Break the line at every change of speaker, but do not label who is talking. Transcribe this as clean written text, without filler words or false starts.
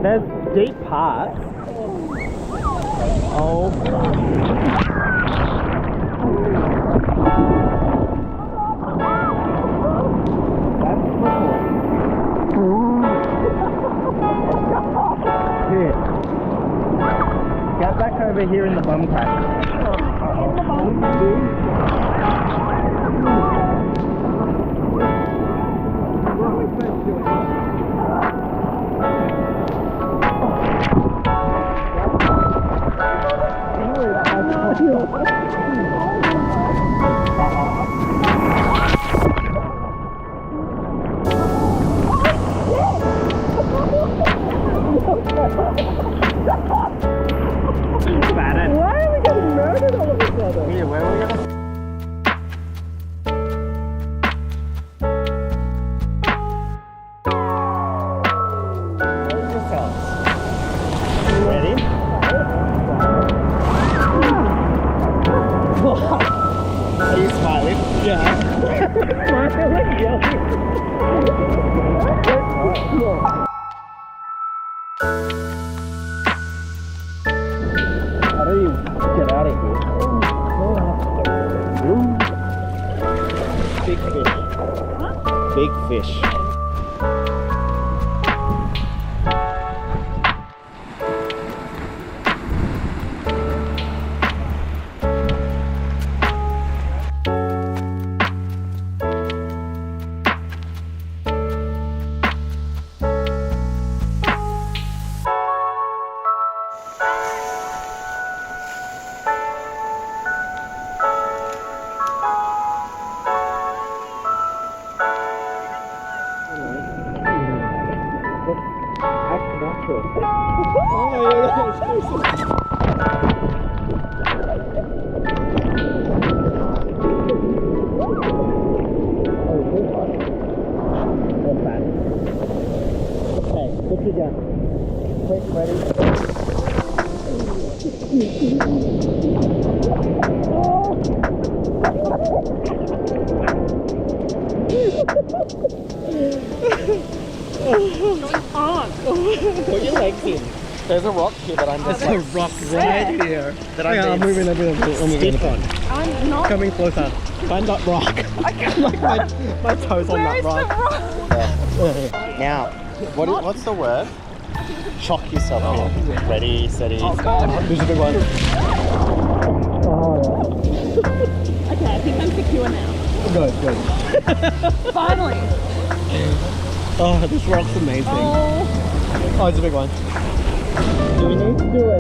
There's deep parts. Oh. Here. Get back over here in the bum crack. Why are we getting murdered all of a sudden? Yeah, where are we going? Ready? Are you smiling? Yeah. Smiling, yelling. How do you get out of here? Big fish. Big fish. Natural. Oh okay, look again. Quick, ready? Put your legs in. There's a rock here that I'm just
There's a rock right here.
that I'm
moving a bit.
stiff on.
I'm not.
Coming closer. Find that rock. Like my toes on that rock.
Now, what's the word? Shock yourself in. Ready, steady.
Oh god.
This is a big one.
Okay, I think I'm secure now.
Good.
Finally.
Oh, this rock's amazing.
Oh.
Oh, it's a big one.
Do we need to do a